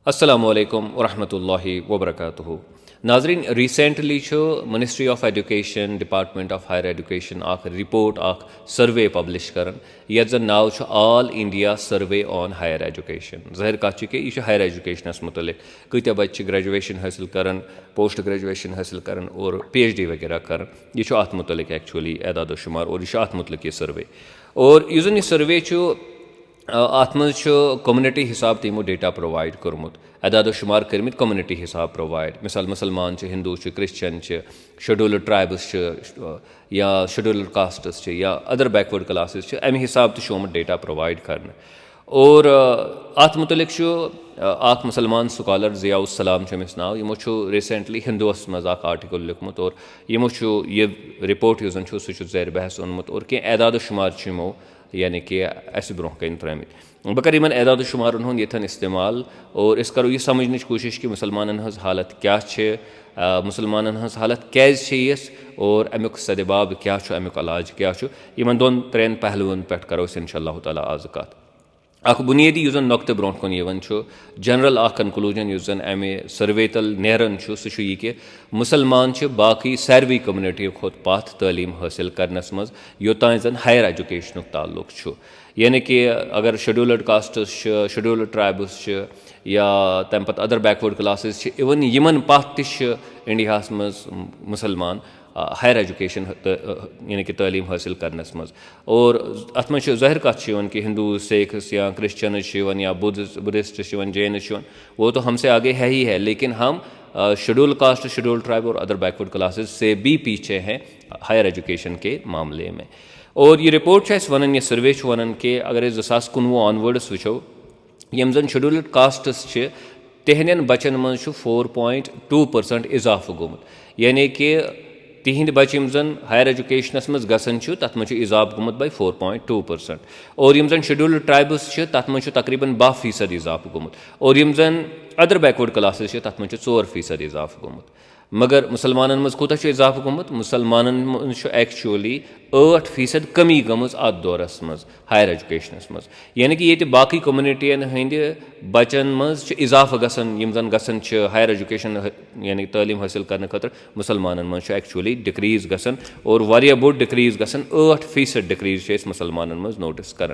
अस्सलामुअलैकुम वरहमतुल्लाहि वबरकातुहू। नाजरीन, recently ministry of education department of higher education report survey publish कर ये जन नाव all India survey on higher education. ज़ाहिर कत कि यह हायर एजुकेशनस मुतलिक कत्या बच्चे ग्रेजुएशन हासिल कर, पोस्ट ग्रेजुएशन हासिल कर और PhD वगैरह कर, यह अत मुतलिक एक्चुअली एदाद शुमार और यह अत मुतलिक यह सर्वे। और यह जन यह सर्वे अत मज कम्युनिटी हिसाब तमो डेटा प्रोवाइड कोर्मुत, एदाद शुमार कर्मित कम्युनिटी हिसाब प्रोवाइड, मिसाल मुसलमान हिंदू क्रिश्चियन शेड्यूल्ड ट्राइब्स या शेड्यूल्ड कास्टस या अदर बैकवर्ड क्लासेस अमे हिसाब तोमुत डेटा प्रोवाइड कर। और अत मुतलिक मुसलमान स्कॉलर ज़ियाउस्सलाम अमिस नाव, यमो रिसेंटली हिंदुअस मज आर्टिकल लिखमुत और यमो यह रिपोर्ट यह सह ज़ैर बहस ओनमुत और कह एदाद शुमार यमो यानी कि अस ब्रोह कन त्रमित। बह कर इन एदाद शुमारन हुंद यथन इस्तेमाल और अस करो यह समझनच कोशिश कि मुसलमानन हज हालत क्या मुसलमानन हज हालत कैज यस और अमुक सदबाब क्या अमुक इलाज क्या इन दोन त्रेन पहलुन पे करो इंशाअल्लाह ताला आज कत। बुनियादी जन नुक्त ब्रोह कुन जनरल कनक्लूजन जन अमे सर्वे तल नेरन सह यह कि मुसलमान बाकी सारवी कम्युनिटी खोत पथ तालीम हासिल करनस मज योतान जन हायर एजुकेशन ताल्लुक। यानी कि अगर शेड्यूल्ड कास्टस शेड्यूल्ड ट्राइब्स या तम पत other backward classes even Yemen पथ इंडिया मज मुसलमान हायर एजुकेशन यानी कि तालीम हासिल करनस मज। और अत मज ज़ाहिर कत कि हिंदू सिख्स या क्रिश्चियन या बुद्धिस्ट जैनिस वो तो हमसे आगे है ही है, लेकिन हम शेड्यूल कास्ट शेड्यूल ट्राइब और अदर बैकवर्ड क्लासेस से भी पीछे हैं हायर एजुकेशन के मामले में। और ये रिपोर्ट वन यह सर्वे वन कि अगर 2019 ऑनवर्ड्स वो यम जन शेड्यूल्ड कास्टस तहन बचन मज 4.2% इजाफा गोमुत, यानी कि तिहिंद बच्चे यम जन हायर एजुकेशनस मज गसन तथ मज इजाफ गोमुत बाय 4.2%। और यम जन शेड्यूल्ड ट्राइब्स तथ मज तकरीबन 12% इजाफ गोमुत और यम जन अदर बैकवर्ड क्लासेस तथ मज 4% इजाफ गोमुत। मगर मुसलमानन मज कोता इजाफ गोमुत, मुसलमानन मज एक्चुअली 8% कमी गमज अत दौरस मज हायर एजुकेशनस मज। यानी कि ये बाकी कम्युनिटियन हंद बचन मज इजाफा गसन यम जन गसन हायर एजुकेशन यानी तालीम हासिल करने खतर मुसलमानन मज एक्चुअली डिक्रीज गसन और वारिया बोड डिक्रीज गसन 8% डिक्रीज मुसलमानन मज नोटिस कर।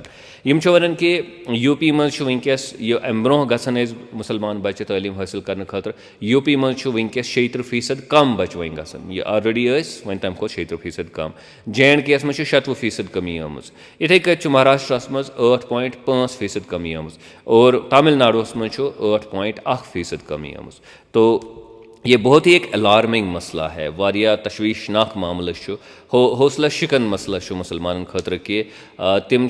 यम वन कि यूपी मज वनकस यह अम ब्रोह गसन मुसलमान बच्चे तालीम हासिल करने खतर यूपी मज वनकस 76% कम बच्चे वन गसन, यह ऑलरेडी वन तम खो 76% कम। JNK मज 60% कमी आमज, इथे कत महाराष्ट्र मज 8.5% कमी आमज और तमिलनाडुस मज 8.1% कमी आमज। तो ये बहुत ही एक अलार्मिंग मसला है, वारिया तशवीशनाक मामला हौसला शिकन मसला मुसलमान खतर कि तिम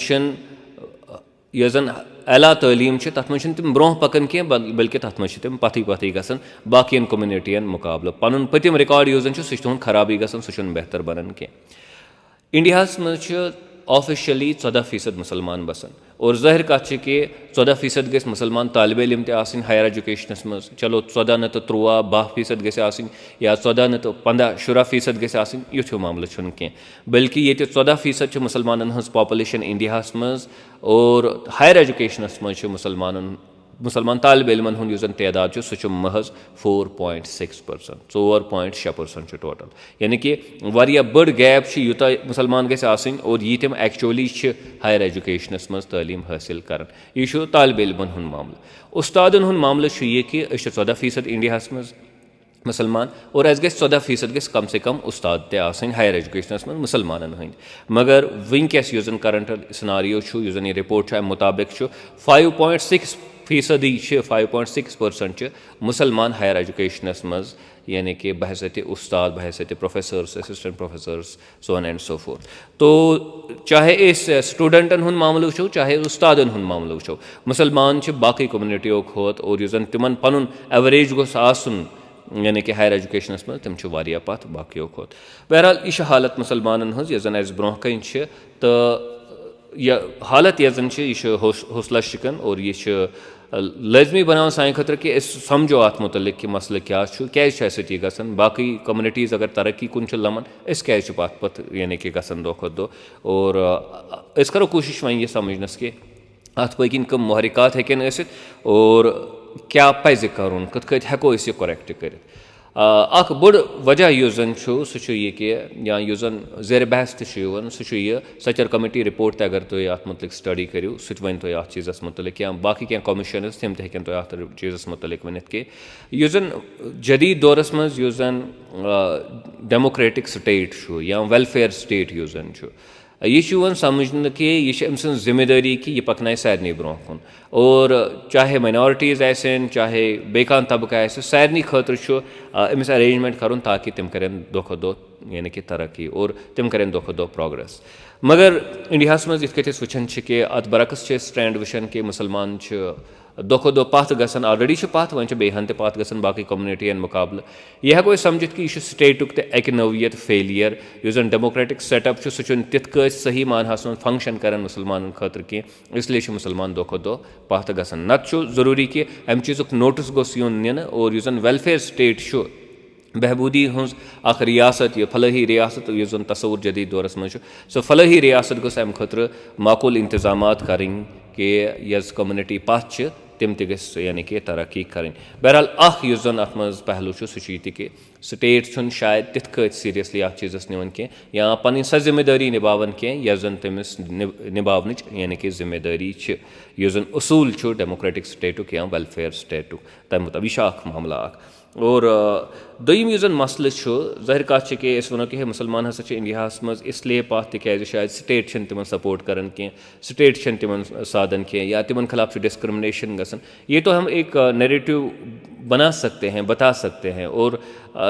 यह जन अला तालीम तथ मज तम ब्रोह पकन कह बल्कि तथ मज तम पथी गसन बाकियन कम्युनिटियन मुकाबले पन पतिम रिकॉर्ड यह जन सह खराबी गसन सह बेहतर बनन कह। इंडिया मज ऑफिशियली 14% मुसलमान बसन और ज़ाहिर कत कि 14% गस मुसलमान तालिब इल्म ते हायर एजुकेशनस मज, चलो 14 न तो 13-12% गस या 14 न तो 15-16% गस युथ मामला कह, बल्कि ये 14% मुसलमान हज पॉपुलेशन इंडिया मज और हायर एजुकेशनस मज मुसलमान तालिब इल्मन हुंद युस तादाद सह महज 4.6%, 4.6% टोटल। यानी कि वारिया बड़ गैप यूता मुसलमान गस और ये तम एक्चुअली हायर एजुकेशनस मज तालीम हासिल कर। यह तालिब इल्मन हुंद मामला। उस्तादन हुंद मामला यह कि 14% इंडिया मज मुसलमान और अस गस 14% गस कम से कम उस्ताद ते हायर एजुकेशनस मज मुसलमानन हंद। मगर वनकस यह करंट सिनारियो यह रिपोर्ट मुताबिक 5.6% मुसलमान हायर एजुकेशनस मज, यानी कि बहसत उस्ताद बहसत professors assistant professors so on and so forth. तो चाहे इस स्टूडेंटन हुंद मामला वो चाहे उस्तादन हुंद मामला वो, मुसलमान बाकी कम्युनिटियों खोत और यह तिमन पनुन एवरेज गोस आसुन यानी कि हायर एजुकेशनस मज तम वारिया पथ बाकियों खोत। बहरहाल यह हालत मुसलमानन हज यह जन अस ब्रोह कन तो यह हालत यह जन यह हौसला शिकन और यह लाजमी बनान सान खतर कि समझो अत मुतलिक कि मसल क्या सती गसन बाकी कम्युनिटीज़ अगर तरक्की कुन लमन क्या पत यानी कि गसन दो खुद दो। और करो कोशिश वन यह समझनस कि अत पकिन कम महरिकात हेकन और क्या पज़ि करुन कथ कट हेको अस यह करेक्ट करित अख बोड़ वजह युस जन सह यह कि या युस जन ज़ेर बहस सह यह सचर कमेटी रिपोर्ट ते अगर तुम अत मुतलिक स्टडी करियो सह वन तुम अत चीज़स मुतलिक या बाकी क्या कमिशनर्स तम हेकन तुम अत चीज़स मुतलिक वनित कि युस जन जदीद दौरस मज युस जन डेमोक्रेटिक स्टेट या वेलफेयर स्टेट युस जन यह समझ कि यह अम सं जिम्मेदारी कि यह पकन सारे ब्रो कुन और चाहे माइनॉरिटीज़ आसन चाहे बेकान तबका आए सारे खतर अमिस अरेंजमेंट कर ताकि तम करें दो खो दो यानी कि तरक्की और तम करें दो खो दो प्रोग्रेस मगर इंडिया मज ये वुचान कि अत बरक्स स्टैंड वुचान कि मुसलमान दो खो दो पथ गसन ऑलरेडी पथ वन बेहन पथ गसन बाकी कम्युनिटियन मुकाबले यह हेको समझित कि यह स्टेटुक एक नौयत फेलियर युस डेमोक्रेटिक सेटअप सह तिथ सही मानहस मन फंक्शन कर मुसलमान खतर की इसलिए मुसलमान दो खो दो पथ गसन नत जरूरी कि अम चीज़ुक नोटिस गोस यून नीन और युस वेलफेयर स्टेट बहबूदी हज अख रियासत यह फलाही रियासत युस तस्वुर जदीद दौरस मज सो फलाही रियासत गो अम खतर माकूल इंतजाम करें कि यस कम्युनिटी पथ तम यानी कि तरक्की करें बहरहाल अख युस जन अत मज पहलू सह कि स्टेट शायद तिथ सीरियसली अत चीज़स निवन कह या पन सह जिम्मेदारी निभावन कह यस जन तमिस निभावन यानी कि जिम्मेदारी युस जन उसूल डेमोक्रेटिक स्टेटुक या वेलफेयर स्टेटुक तम मुताबिक यह अख मामला और दोयम युस जन मसल ज़ाहिर कत कि वो कि मुसलमान हसा इंडिया मज इसलिए पथ तिक शायद स्टेट तिमन सपोर्ट करान कह स्टेट तिमन साधन कह या तिमन खिलाफ डिस्क्रिमिनेशन गसन ये तो हम एक नैरेटिव बना सकते हैं बता सकते हैं और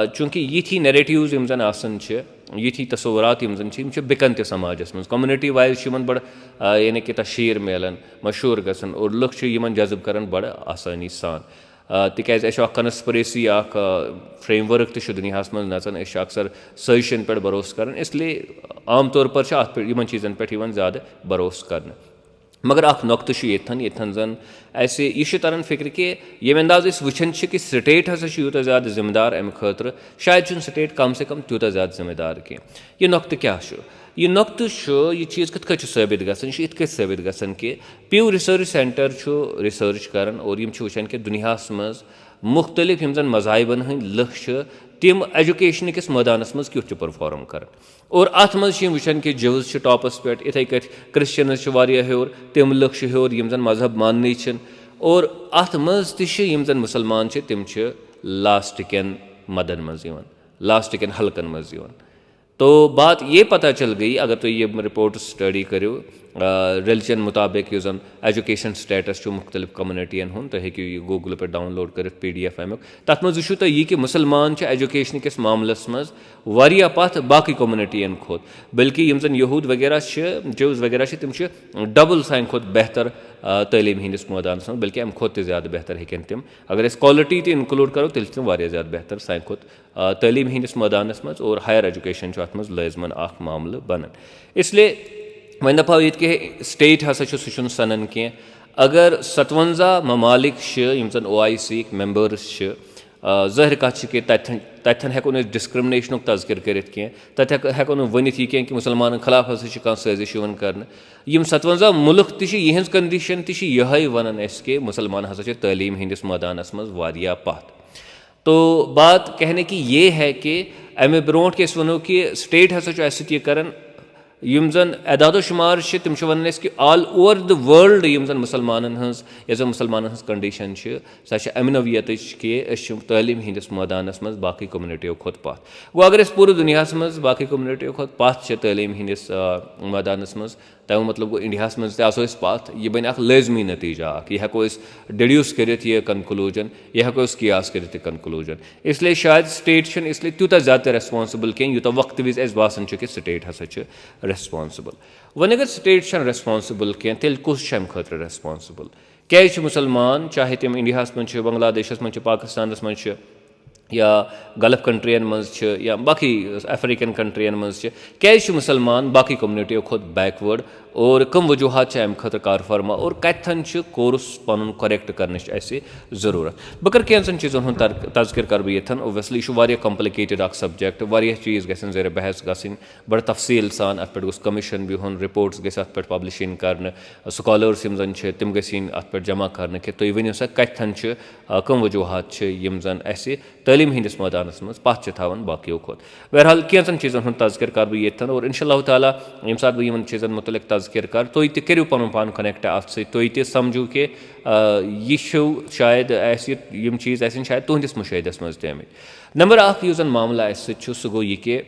चूँकि यी नैरेटिव्स यम जन आसन यी तस्वुरात यम जन बिकन त समाजस मज कम्युनिटी वाइज बड़ यानी कि तशहीर मिलान मशहूर गसन और लुक यमन जज्ब करान बड़ आसानी सान तिकाज कन्स्परेसी फ्रेमवर्क तो दुनिया मज नचन अक्सर सजिशन पे भरोस कर इसलिए आम तौर पर इन चीज़न पे ज़्यादा भरोस कर मगर नुक्त ये जन ऐसे यह तरन फिक्र कि ये अंदाज वुचान कि स्टेट हसा यूत ज़्यादा जिम्मेदार अमि खतर शायद स्टेट कम से कम तूत ज़्यादा जिम्मेदार कह यह नुक्त क्या यह नुक्त यह चीज़ कत साबित गसन यह साबित गसन कि प्यू रिसर्च सेंटर रिसर्च कर और यम वुचान कि दुनिया मज मुख्तलिफ यम जन मज़ाहिबन हंद लुक तिम एजुकेशन किस मैदानस मज क्युत परफॉर्म कर और अत मज वुचान कि जूज टॉपस पे इथे कट क्रिश्चियनस हूर तिम लुक हूर यम जन मजहब मानने और अत मज तम जन मुसलमान तिम लास्ट कन मदन मज लास्ट कन हल्कन मज तो बात ये पता चल गई अगर तो ये रिपोर्ट स्टडी करो रिलीजन मुताबिक युस जन एजुकेशन स्टेटस मुख्तलिफ कम्युनिटियन हूँ तो हेकि यह गूगल पे डाउनलोड कर PDF अमुक तथ मज वुचु तुम यह कि मुसलमान एजुकेशन किस मामलस मज वारिया पथ बाकी कम्युनिटियन खोत बल्कि यम जन यहूद वगैरह जूज वगैरह तम डबल सान खोत बेहतर तालीम हंदिस मैदानस मज बल्कि अम खोत ज़्यादा बेहतर हेकन तम अगर क्वालिटी तो इंक्लूड करो तेल तम वारिया ज़्यादा बेहतर सान खोत तालीम हंदिस मैदानस मज और हायर एजुकेशन अत मज लाजमन मामल बनन इसलिए वन दफा ये कि स्टेट हसा सह सनन कह अगर 57 ममालिक यम जन OIC मेंबर्स ज़ाहिर कत कि तथन हेको डिस्क्रिमिनेशन तज़किर करित कह तथ हेको वनित यह कि मुसलमान खिलाफ हसा कह साजिश कर 57 मुल्क तिहज कंडीशन तह वन कि मुसलमान हसा तालीम हंदिस मैदानस मज वारिया पथ तो बात कहने की ये है कि अमे ब्रोट कि वनो कि स्टेट हसा कर यम जन अदाद शुमार तम वन कि ऑल ओवर द वर्ल्ड यम जन मुसलमान यस मुसलमान कंडीशन सह अमि नौयत कि तालीम हंदिस मैदानस मज बाकी कम्युनिटियों खोत पथ गो अगर पूरे दुनिया मज बाकी कम्युनिटियों खोत पथ तालीम हंदिस मैदानस मज तमें मतलब गो इंडिया मज तसो पथ यह बन लाजमी नतीजा यह हेको डिड्यूस कर कनक्लूजन यह हेको कियास कर कनक्लूजन इसलिए शायद स्टेट इसलिए तूत ज़्यादा रेस्पॉन्सिबल कह यूत वक्त विज बासान कि स्टेट हसा रेस्पॉन्सिबल वन अगर स्टेट रेस्पॉन्सिबल कह तेल कुस खतर रेस्पॉन्सिबल क्या मुसलमान चाहे तम इंडिया मज बांग्लादेश मज पाकिस्तान मज या गल्फ कंट्रियन मज या बाकी अफ्रीकन कंट्रियन मज क्या मुसलमान बाकी कम्युनिटियों खोत बैकवर्ड और कम वजूहत अमि खतर कार फरमा और कतन कोर्स पन करेक्ट कर ज़रूरत बह कर कैंसन चीज़न हूँ तज़किर कर बह ये ओबियसली यह कॉम्प्लिकेटेड सब्जेक्ट चीज़ गन ज़ेर बहस गन बड़ तफसील सान अत पे कमीशन बिहुन रिपोर्ट्स गए अत पे पब्लिशिंग कर स्कॉलर्स तम गन अत पे जमा कर कि तुम वनो सा कतन कम वजूहत जन तलीम हंदिस मैदानस मज पथ थान बाकियों खोत बहरहाल कैंसन चीज़न हूँ तज़किर कर बह ये और इंशाअल्लाह ताला यम सात बह चीज़न मुतलिक तज़किर कर तुम तू पन पान कनेक्ट अत तुम समझू कि यह शायद यम चीज़ शायद तुहंदिस मुशाहिदस मज तमित नंबर अख मामला सह गो यह कि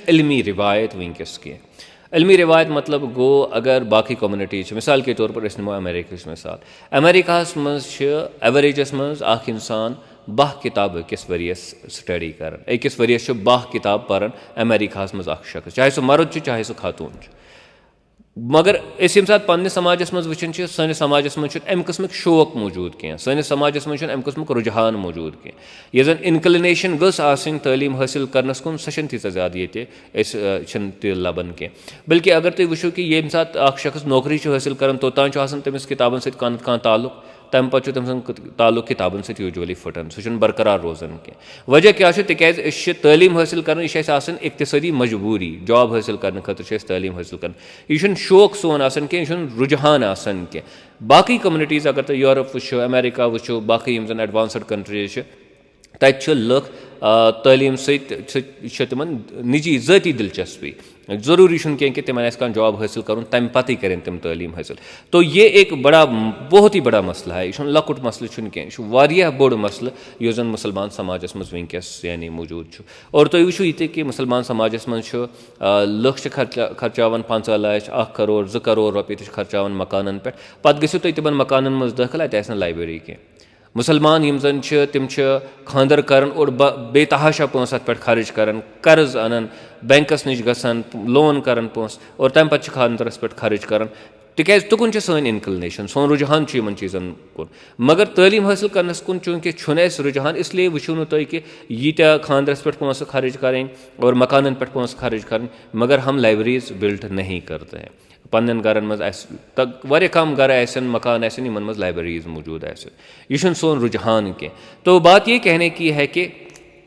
इल्मी रिवायत वनकस कह इल्मी रिवायत मतलब गो अगर बाकी कम्युनिटी मिसाल के तौर पर नमो अमेरिका मिसाल अमेरिका मज एवरेजस मज इंसान 10 किताब अकिस वरियस स्टडी कर अकिस वरियस 10 किताब पारान अमेरिका मज शख्स चाहे सह मर्द चाहे सह खातून मगर यम सात पन्ने समाजस मज वुचन सैनिस समाजस मज अमि किस्मुक शौक मौजूद कह सैनिस समाजस मज अमि किस्मुक रुझान मौजूद कह यह जन इनक्लिनेशन गस आसिन तालीम हासिल करनस कुन सह तीजा ज्यादा ये लबन कह बल्कि अगर तुम वुचो कि यम सात शख्स नौकरी हासिल कर तोतान तमिस किताबन सह ताल्लुक तम पे तम ताल्लुक किताबन सह यूजुअली फटन सह बरकरार रोजान कह वजह क्या तिज तालीम हासिल कर यह इक्तिसादी मजबूरी जॉब हासिल करने खतर तालीम हासिल कर यह शौक सोन कह रुझान कह बाकी कम्युनिटीज़ अगर तुम यूरोप वो अमेरिका वो बाकी जन एडवांसड कंट्रीज तत लुक तालीम सम निजी ज़ाती दिलचस्पी ज़रूरी कह कि तिमन आह जॉब हासिल कर तम पत करें तम तालीम हासिल तो ये एक बड़ा बहुत ही बड़ा मसला है यह लकुट मसल कह यह बोड़ मसल यह जन मुसलमान समाजस मज वनकस यानी मौजूद और तुम वो ये कि मुसलमान समाजस मज लुक खर्चावान 50 लाख 1 करोड़ 2 करोड़ रुपये खर्चावान मकानन पे पत गो तुम तिमन मकानन मज दाखिल अत लाइब्रेरी कह मुसलमान यम जन तम खानदर कर और बेतहाशा पोस अत पे खर्च कर कर्ज अनन बैंकस नश गसान लोन कर पोस और तम पे खानदरस पे खर्च कर तिकाज तुकुन सन इनक्लिनेशन सोन रुझान इन चीज़न कुन मगर तालीम हासिल करनस कुन चूँकि रुझान इसलिए वुचो न तुम कि यीत्या खानदरस पे पोस खर्च करें और मकानन पे पोस खर्च करें मगर हम लाइब्रेरीज बिल्ड नहीं करते हैं पन्न गरन मज वारिया कम गर आसन मकान आसन इन मज लाइब्रेरीज मौजूद यह सोन रुझान कह तो बात ये कहने की है कि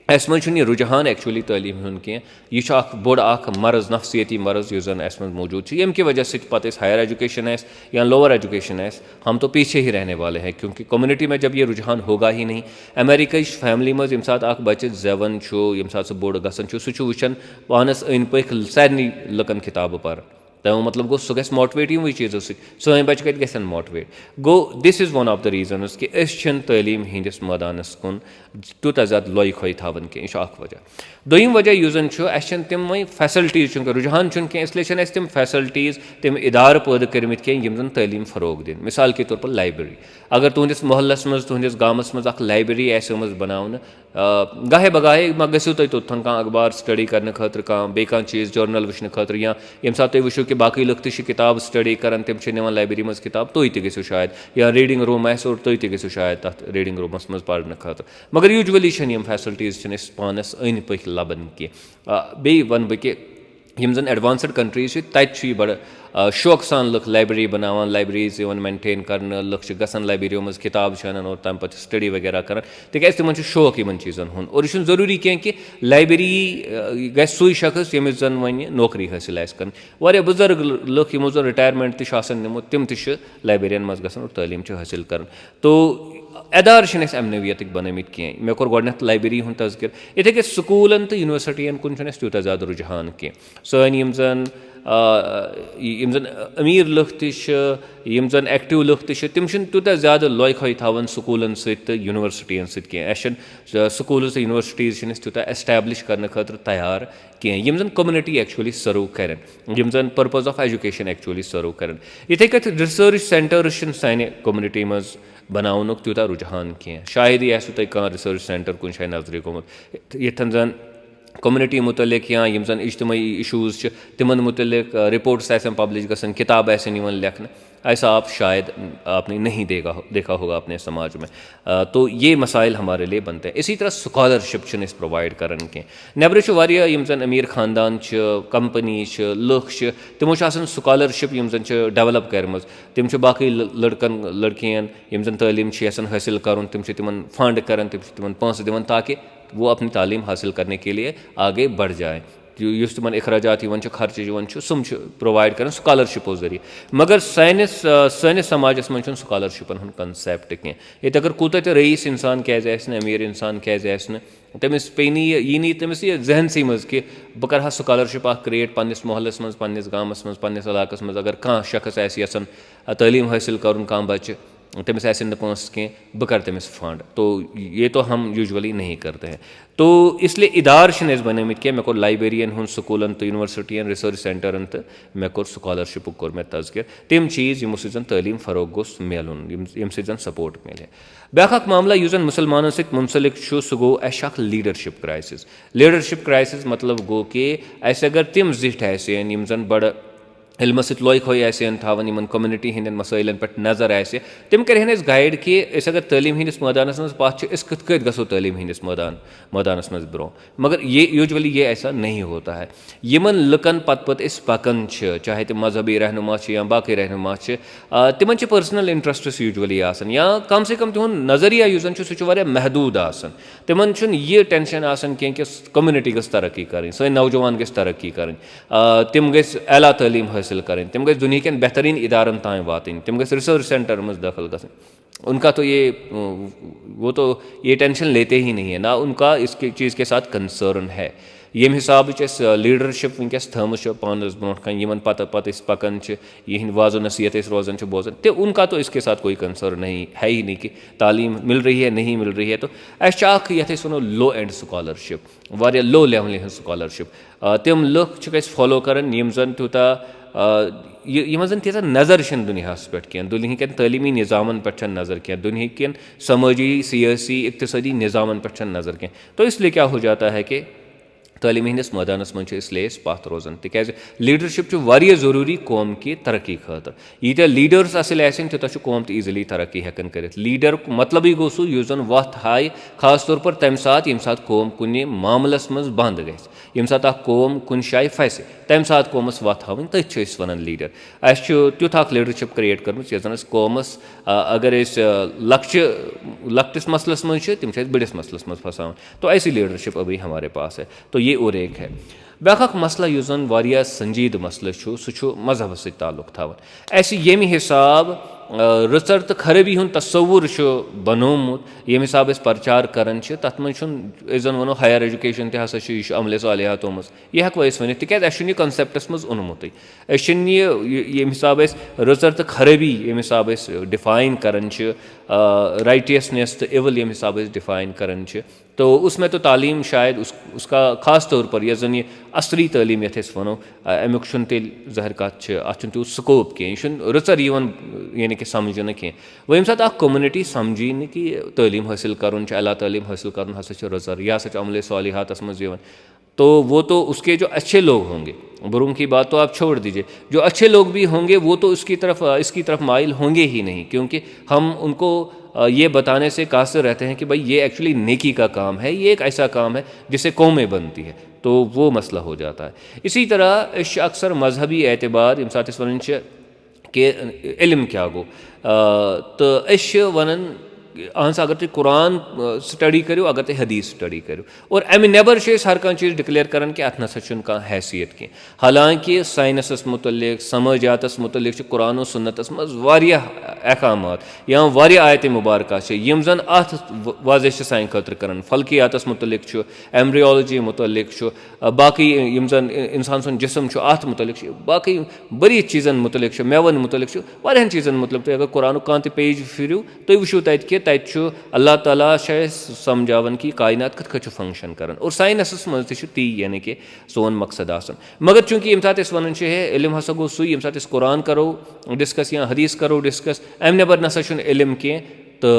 अस मज यह रुझान एक्चुअली तालीम हूँ कह यह बोड़ मर्ज नफसियती मर्ज इस अस मज मौजूद यम की वजह से पत हायर एजुकेशन या लोअर एजुकेशन हम तो पीछे ही रहने वाले हैं क्योंकि कम्युनिटी में जब ये रुझान होगा ही नहीं अमेरिका फैमिली मज यम सात बच्चे जेवन यम सात सह बोड़ गसान सह वुचान पानस अंद पक सारे लुकन किताब पर तो मतलब गो सह गो मोटिवेट यमो चीज़ों सन बच्चे कत gun motivate go this is one of the reasons कि तालीम हंदिस मैदानस कुन तूता ज़्यादा लोई खोई थावन कह यह वजह दोम वजह यह जन तम वह फैसिलिटीज़ रुझान कह इसलिए तम फैसिलिटीज़ तम इदार पैदा कर्मित कह यम तालीम फ़रोग दिन मिसाल के तौर पर लाइब्रेरी अगर तुहंदिस मोहल्लस मज तुहंदिस गामस मज लाइब्रेरी आमज बनावन गाहे बगाहे मा गो तुम तोतन अखबार स्टडी करने खतर बे चीज़ जर्नल वुचने खतर या यम सात तुम वुचो कि बाकी लुक किताब स्टडी कर तम निवान लाइब्रेरी मज किताब तुम ते गो शायद या रीडिंग रूम और तुम ते गो शायद तथ रीडिंग रूमस मज पढ़ने खतर मगर यूजुअली यम फैसिलिटीज़ पानस अंद पक लबन कह बे वन बह कि यम जन एडवांसड कंट्रीज तत बड़ शौक सान लुक लाइब्रेरी बनावान लाइब्रेरीज मेंटेन कर लुक गसान लाइब्रेरी मज किताब अनान और तम पे स्टडी वगैरह कर तिकाज तिमन शौक इन चीज़न हूँ और यह जरूरी कह कि लाइब्रेरी गि सू शख्स यमिस जन वन नौकरी हासिल कर बुजुर्ग लुक यमो जन रिटायरमेंट निमुत तम लाइब्रेरियन मज गसान और तालीम हासिल कर तो एदार अमनवियत बनमित कह मे कोर गोडनेथ लाइब्रेरी हूँ तज़किर इथे कि स्कूलन तो यूनिवर्सिटियन कुन तूत ज़्यादा रुझान कह सन यम जन अमीर लुक तम जन एक्टिव लुक तम तूत ज़्यादा लोई खोई थावन स्कूलन यूनिवर्सिटियन कह स्कूल तो यूनिवर्सिटीज़ तूत एस्टैब्लिश करने खतर तैयार कह यम जन कम्युनिटी एक्चुअली सर्व कर यम जन पर्पज ऑफ एजुकेशन एक्चुअली सर्व कर इथे कत रिसर्च सेंटर्स साने कम्युनिटी मज बनावन तूता रुझान कह शायद ही तुम रिसर्च सेंटर कुछ जाए नजर गोमुत यथन जन कम्युनिटी मुतलिक या यम जन इज्तमाई इशूज़ तिमन मुतलिक रिपोर्ट्स पब्लिश गसन किताब लेखन ऐसा आप शायद आपने नहीं देखा होगा अपने समाज में। तो ये मसाइल हमारे लिए बनते हैं। इसी तरह स्कॉलरशिप इस प्रोवाइड करन के नबर यम जन अमीर खानदान कंपनी लुख तिमो स्कॉलरशिप यम जन डेवलप करम तिम बाकी लड़कन लड़कियन यम जन तालीम यसान हासिल कर तिमन फंड कर तिमन पैसे दिवन ताकि वो अपनी तालीम हासिल करने के लिए आगे बढ़ जाए। युस तिमन अखराजात खर्च सम प्रोवाइड कर स्कॉलरशिपो जरिए। मगर सानिस समाजस मन स्कॉलरशिपन हूँ कंसेप्ट कह ये अगर कूत रईस इंसान क्या अमीर इंसान क्या तमिस पे यी नी तमिस ये जहनसी मज कि बह कर स्कॉलरशिप क्रिएट पन्निस मोहल्लस मज पन्निस गामस मज पन्निस इलाकस मज अगर कह शख्स यसान तालीम हासिल कर कह बच्चे तमिस आसन पैस कह बह कर तमिस फंड। तो ये तो हम यूजुअली नहीं करते हैं। तो इसलिए इदार बनमित क्या मे कोर लाइब्रेरियन हूँ स्कूलन तो यूनिवर्सिटियन रिसर्च सेंटरन तो मे कोर स्कॉलरशिप कोर मे तज़किर तम चीज़ यमो सत तालीम फ़रोग गोस मिलुन यम सत सपोर्ट मिले। ब्याख मामला युस मुसलमानों सत मुंसलिक सह गो a leadership crisis. Leadership crisis मतलब गो कि अगर तम जिठ आसन यम जन बड़ इल्म सत लोय खोय आसन थावन इन कम्युनिटी हंदन मसाइलन पे नजर आसे तम कर गाइड कि अगर तालीम हंदिस मैदानस मज पाथ कत गो तालीम हंदिस मैदानस मज ब्रो। मगर ये यूजुअली ये ऐसा नहीं होता है। यमन लुकन पत पकन चाहे तम मजहबी रहनुमा या बाकी रहनुमा तिमन पर्सनल इंटरेस्ट्स यूजुअली आसन या कम से कम तिहुंद नजरिया युस सह महदूद आसन। तिमन यह टेंशन आसन कि कम्युनिटी गस तरक्की करें सन नौजवान गस तरक्की करें तिम गस आला तालीम हासिल करें तिम गई दुनिया के बेहतरीन इदारन तान वातन तिम गई रिसर्च सेंटर में दाखिल ग उनका तो वो तो ये टेंशन लेते ही नहीं है ना उनका इसके चीज़ के साथ कंसर्न है। यम हिसाब लीडरशिप वनकस थम पानस ब्रो कन पत पकन यह वाजो नसीहत रोजान बोजान तो उनका तो इसके साथ कोई कंसर्न नहीं है ही नहीं कि तालीम मिल रही है नहीं मिल रही है। तो ये वो लो and scholarship Waria low level हज स्कॉलरशिप तम लुक फॉलो करन यम जन तूता यमन जन तीजा नज़र दुनियास पे कह दुनिया के तलीमी निज़ामन पे नज़र कह दुनिया के समाजी सियासी इक्तसादी निज़ामन पे नज़र कह। तो इसलिए क्या हो जाता है कि तालीम हंदिस मैदानस मन इसलिए पथ रोजान तिकाज लीडरशिप ज़रूरी कौम की तरक्की खतर यीत्या लीडर्स असल आसन तूत कौम तो ईजिली तरक्की हेकन कर। लीडर मतलब ही गो सह युस जन वत हाय खास तौर पर तम सात यम सात कौम कुन मामलस मज बंद ग यम सात कौम कुन शाय फंसे तम सात कौमस वत हावन तथ वन लीडर अस तुथ लीडरशिप क्रिएट कर्म जन कौमस अगर लक्टिस मसलस मज तम बड़िस मसलस मज फसान तो ऐसी लीडरशिप अभी हमारे पास है। तो ये और एक है। ब्याख मसला युस जन वारिया संजीद मसल सह मजहब सत ताल्लुक थावन अस यमि हिसाब रचर तो खराबी हूँ तस्वुर बनोमुत यम हिसाब प्रचार करान तथ मज जन वो हायर एजुकेशन तसा अमल सालिहातो मज यह हेको वन तिकाज अस कंसेप्टस मज ओनमुत यम हिसाब रचर तो खराबी यम हिसाब डिफाइन करान राइटियसनेस तो इवल यम हिसाब डिफाइन करान तो उसमें तो तालीम शायद उसका ख़ास तौर पर यह जन ये असली तालीम ये वो अमुक तेल ज़ाहिर कत अत स्कोप कह रचर यानी कि समझन कह वो यम सात कम्युनिटी समझी कि तालीम हासिल कर अला तालीम हासिल कर हसा रचर यह हसा अमल सालिहातस मज तो वो तो उसके जो अच्छे लोग होंगे बुरों की बात तो आप छोड़ दीजिए जो अच्छे लोग भी होंगे वो तो इसकी तरफ माइल होंगे ही नहीं क्योंकि हम उनको ये बताने से कासिर रहते हैं कि भाई ये एक्चुअली नेकी का काम है ये एक ऐसा काम है जिससे कौमें बनती है तो वो मसला हो जाता है। इसी तरह अक्सर मजहबी एतबार यम सात वन कि इल्म क्या गो तो वन अहस अगर तुम कुरान स्टडी करो अगर तुम हदीस स्टडी करो और अमे नबर हर कह चीज़ डिक्लेयर करान कि अत ना हैसियत कह। हालांकि साइंसस मुतलिक समाजियातस मुतलिक कुरान और सुन्नतस मज वारियाह अहकामात या वारियाह आयत मुबारक यम जन अत वाज़ह सान खतर करान फल्कियातस मुतलिक एम्ब्रियोलॉजी मुतलिक बाकी यम जन इंसान सुन जिस्म अत मुतलिक बाकी बड़ी चीज़न मुतलिक मेवन मुतलिक वारियाहन चीज़न मुतलिक अगर कुरान कह पेज फिरू तुम वो तत कि तत अल्लाह ताला शायद समझावन कि कायनात कत फंक्शन करान और साइंसस मज ती यानी कि सोन मकसद आसन। मगर चूंकि यम सात वन इल्म हसा गो सू यम सात कुरान करो डिस्कस या हदीस करो डिस्कस अम नबर नसा इल्म कह तो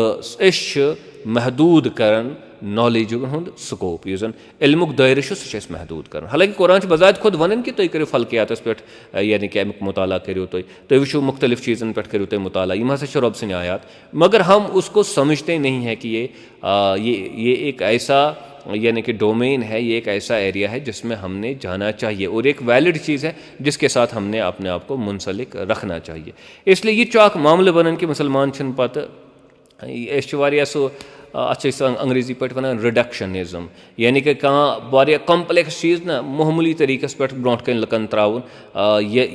महदूद करान नॉलेज हुंद स्कोप यह जन इल्मुक दायरे सह महदूद कर। हालांकि कुरान बजात खुद वन कि तुम करो फल्कियातस पे यानी कि अमुक मुताला करो तुम वो मुख्तलिफ चीज़न पे करो तुम मुताला यम हसा रब सन्द आयात, मगर हम उसको समझते नहीं है कि ये एक ऐसा यानी कि डोमेन है, ये एक ऐसा एरिया है जिसमें हमने जाना चाहिए और एक वैलिड चीज़ है जिसके साथ हमने अपने आप को मुंसलिक रखना चाहिए। इसलिए ये चाक मामले बनन कि मुसलमान पत सो अंग्रेजी पे वन रिडक्शनिज्म, यानी कि कह कॉम्प्लेक्स चीज़ ना मामूली तरीक़स पे ब्रोह कन लुकन त्राउन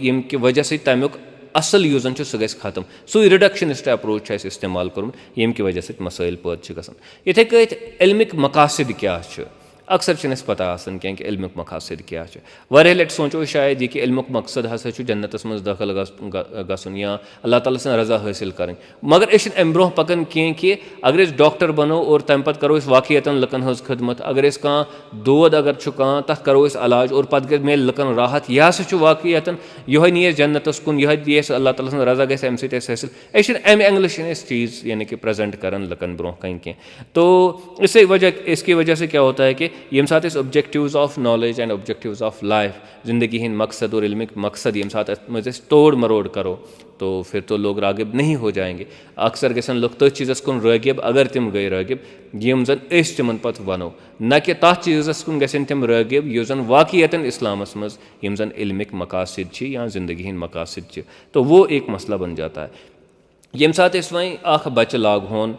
यम कि वजह से तमुक असल यूज सह गि खत्म। सू रिडक्शनिस्ट अप्रोच इस्तेमाल कोर्मुत यम कि वजह से मसाइल पैद गसान। इथे कत इल्मिक मकासद क्या अक्सर पता कह कि इल्मुक मकासद क्या वारिया लट सोचो शायद ये कि इल्मुक मकसद हसा जन्नतस मज दाखिल गसन या अल्लाह ताला सं रजा हासिल करें, मगर अम ब्रोह पकन कह कि अगर डॉक्टर बनो और तम पे करो वाकईतन लुकन हज खदमत, अगर दोद अगर तथ करो इलाज और पे मिल लुकन राहत, यह हसा वाकईतन यह नी जन्नतस कुन, यह दी अल्लाह ताला सं रजा गि अम हासिल। अम एंगल चीज़ यानी कि प्रेजेंट कर लुकन ब्रोह कन कह। तो इसकी वजह से क्या होता है कि यम साथ objectives of knowledge and objectives of life ज़िंदगी हिंद मकसद और इल्मिक मकसद यम साथ मज तोड़ मरोड़ करो तो फिर तो लोग रागिब नहीं हो जाएंगे। अक्सर गसन लोग तथ चीज़स कुन रागिब, अगर तिम गई रागिब यम जन तिमन पत वनो, न कि तथ चीज़स कुन गसन तिम रागिब यो जन वाकईतन इस्लामस मज यम जन इल्मिक मकासद या ज़िंदगी हिंद मकासद, तो वो एक मसला बन जाता है। यम साथ वहीं बच्चे लाग होन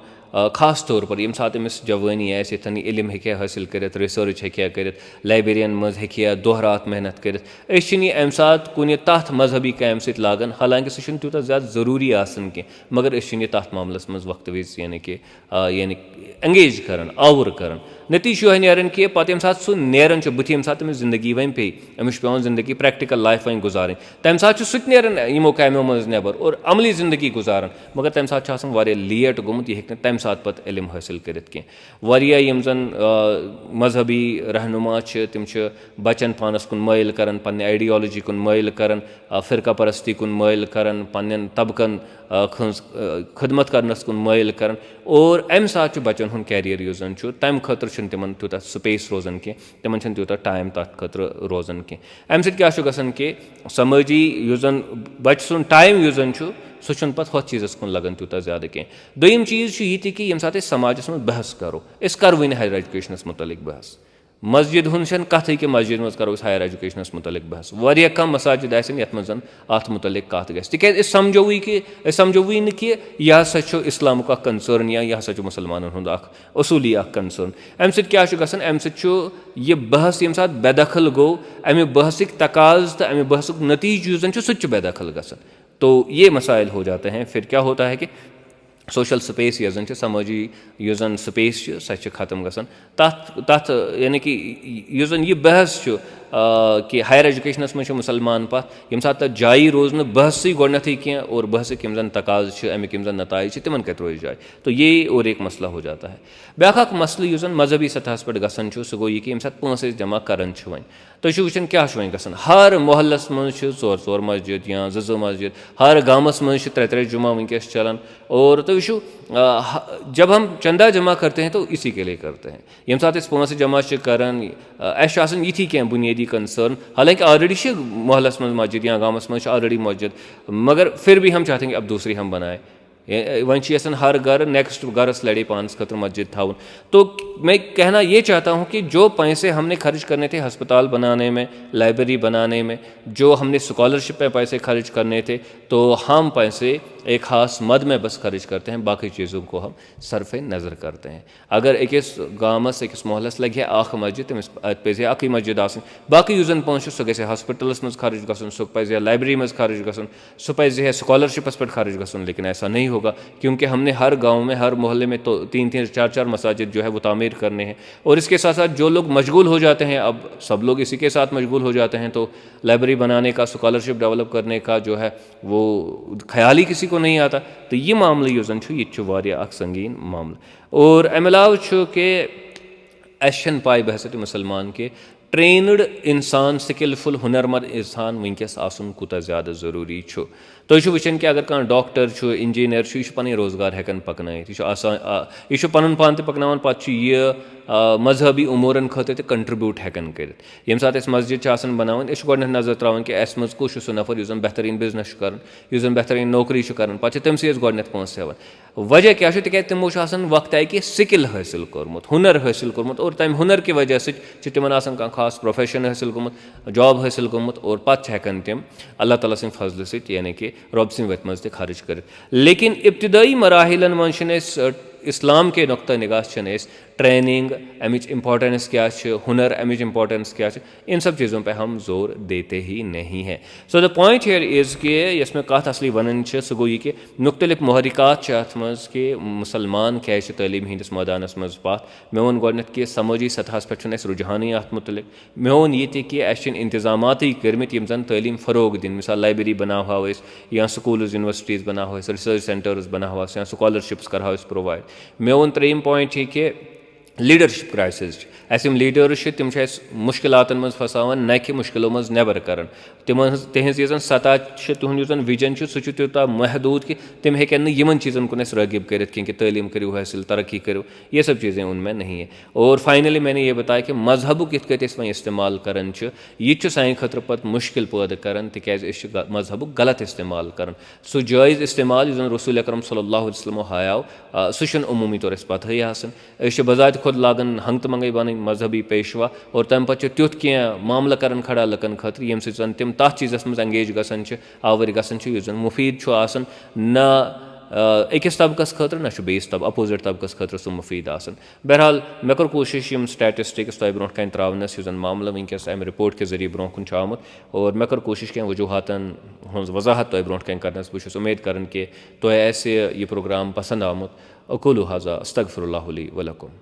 खास तौर पर यम साथ अमिस जवानी आन इल्म हे हासिल कर, रिसर्च हे कर, लाइब्रेरियन मज हे दोह रात मेहनत कर, अम साथ कुन तथ मजहबी काम सत लागन, हालांकि सह तूत ज़्यादा ज़रूरी कह, मगर तथ मामलस मज वक्त विज यानी कि एंगेज कर आवर कर। नतीज यह नीरान कि पे सात सह नीरान बुथ यम सात जिंदगी वन पे अमिस पेवान जिंदगी प्रैक्टिकल लाइफ वन गुजारें, तम सात सह नीरान यमो कामों मज नेबर और अमली जिंदगी गुजारान, मगर तम सात लेट गोमुत यह हे तम सात पत इल्म हासिल कर कह। वारिया यम जन मजहबी रहनुमा तिम बचन पानस कुन माइल कर, पन्ने आइडियोलॉजी कुन माइल कर, फ़िरका परस्ती कुन माइल कर, पन्न तबकन खदमत करनस कुन माइल कर, और अम सात बचन हुंद कैरियर युस जन तम खतर तिमन तूत स्पेस रोजान कह, तिमन तूत टाइम तथ खतर रोजान कह। अम क्या गसान कि समाजी युस जन बच सुन टाइम युस जन सह पे हथ चीज़स कुन लगन तूत ज़्यादा कह। दोम चीज़ यह कि यम सात समाजस मज बहस करो, कर वन हायर एजुकेशनस मुतलिक बहस, मस्जिद हुंद कथ कि मस्जिद मज करो हायर एजुकेशनस मुतलिक बहस, वारिया कम मसाजिद आत मज अत मुतलिक कथ गि तिक समझोवी न कि यह हसा इस्लाम कंसर्न या यह हसा मुसलमान हुंद असूली कंसर्न। अम क्या गसान अम यह बहस यम सात बेदखल गो, अमे बहसिक तकाज तो अमे बहसुक नतीज युस जन सह बेदखल गसान, तो ये मसाइल हो जाते हैं। फिर क्या होता है कि सोशल स्पेस यह जन समाजी यह जन स्पेस सह खत्म गसान, तथ यानी कि यह जन यह बहस कि हायर एजुकेशनस में मुसलमान पथ यम सात जाई रोज न बहस गोडनथी कह, और बहसिक यम जन तकाज अमिक यम जन नताइज तिमन कत रोज जाए, तो ये और एक मसला हो जाता है। ब्याख मसल यह जन मजहबी सतहस पे गसान सह गो यह कि यम सात पैसे जमा करान वन, तुम वुचान क्या वन गसान हर मोहल्लस मज ोर मस्जिद या जो मस्जिद, हर गामस मज 3 जुमा वनकस चलान, और तो वो जब हम चंदा जमा करते हैं तो इसी के लिए करते हैं। यम सात पैसे जमा करान यथी क्या बुनियादी कंसर्न, हालांकि ऑलरेडी मोहल्लस मज मस्जिद या गामस मज ऑलरेडी मस्जिद, मगर फिर भी हम चाहते हैं कि अब दूसरी हम बनाएं। वन यसान हर घर नेक्स्ट गरस लड़े पानस खतर मस्जिद थाउन। तो मैं कहना ये चाहता हूँ कि जो पैसे हमने खर्च करने थे अस्पताल बनाने में, लाइब्रेरी बनाने में, जो हमने स्कॉलरशिप पे पैसे खर्च करने थे, तो हम पैसे एक ख़ास मद में बस खर्च करते हैं, बाकी चीज़ों को हम सरफ नज़र करते हैं। अगर अकिस गामस अकिस मोहल्लस लगे अख मस्जिद तमिस पे अक मस्जिद आसन, बाकी युस जन पोस सह गि हॉस्पिटल्स मज खर्च गसन, सह पे लाइब्रेरी मज खर्च गसन, सह पे स्कॉलरशिपस पे खर्च गसन, लेकिन ऐसा नहीं होगा क्योंकि हमने हर गाँव में हर मोहल्ले में तो 3-3 4-4 मसाजिद जो है वो तामीर करने हैं। और इसके साथ साथ जो लोग मशगूल हो जाते हैं, अब सब लोग इसी के साथ मशगूल हो जाते हैं, तो लाइब्रेरी बनाने का, स्कॉलरशिप डेवलप करने का जो है वो ख्याल ही किसी को नहीं आता। तो ये मामला युस जन यह वारिया संगीन मामला। और अमे अलावा कि अस पाई बहसत मुसलमान के ट्रेनड इंसान स्किलफुल हुनरमंद इंसान वनकस आसन कूता ज़्यादा ज़रूरी तुम वचन कि अगर कह डॉक्टर इंजीनियर यह पन रोजगार हेकन पकन यह पन पान पकन पे मजहबी उमूरन खतर तो कंट्रीब्यूट हेकन कर ये सात मस्जिद बनान गो नजर त्रावान कि अस मज कुछ सह नफर युस बेहतरीन बिजनेस कर बेहतरीन नौकरी कर पे तमसे गोडन पोस हेवन वजह क्या तिक तमो वक्त कि स्किल हासिल कोर्मुत हुनर हासिल कोर्मुत और तम हुनर की वजह से तिमन कह खास प्रोफेशन हासिल गोमुत जॉब हासिल गोमुत और पे हेकन तम अल्लाह ताला सद फजल सत यानी कि रब सद वत मज खर्च कर लेकिन इब्तदाई मराहिलन मज इस्लाम के नुक्ता निगाह ट्रेनिंग अमिच इम्पोर्टेंस क्या हुनर अमिच इम्पोर्टेंस क्या इन सब चीज़ों पे हम जोर देते ही नहीं हैं। So the point here is कि इसमें कत असली वन सह गो यह कि मुख्तलिफ महरिकात अत मज कि मुसलमान क्या तलीम हंदिस मैदानस मज पात मे वो गोडन कि समझी सतहस पे रुझान अत मुतलिक मे वो ये कि इंतजामात कर्मित यम जन तलीम फ़रोग दिन मिसाल लाइब्रेरी बनाओ या स्कूल्स यूनिवर्सिटीज़ बनाओ रिसर्च सेंटर्स बनाओ या स्कॉलरशिप्स करो प्रोवाइड मे वो त्रेम पॉइंट कि लीडरशिप क्राइसिस अम लीडर्स तम मुश्किलातन मज फसान न कि मुश्किलों मज नेबर कर तिहज यह सतह तुहद विजन सह तूता महदूद कि तम हेकन इन चीज़न कुन रागिब कर तलीम करो हासिल तरक्की करो ये सब चीज़ें उनमें नहीं है। और फाइनली मैंने ये बताया कि मजहब कित वो इस्तेमाल कर यह सान खतर पत मुश्किल पैदा कर तिज मजहब गलत इस्तेमाल कर सह जायज़ इस्तेमाल रसूल अकरम सल्लल्लाहु अलैहि वसल्लम हायाव सह अमूमी तौर पतह आसान बजात खुद लागन हंगत मंगई बन मजहबी पेशवा और तम पे तुथ क्या मामला कर खड़ा लकन खतर ये सम तम तथ चीज़स मज एंगेज गसन आवर गसन मुफीद न अकिस तबकस खतर ना बेस अपोजिट तबकस खतर सह मुफीद आसन। बहरहाल मे कर कोशिश स्टैटिस्टिक्स तह ब्रो कन त्रावनस मामला वनकस अम रिपोर्ट के जरिए ब्रो कुन आमुत और मे कर कोशिश क्या वजूहतन हज वजाहत तह ब्रो कन कर बहुत उम्मीद कर कि तह यह प्रोग्राम पसंद आमुत अकूलु हाजा अस्तगफिरुल्लाह ली व लकुम।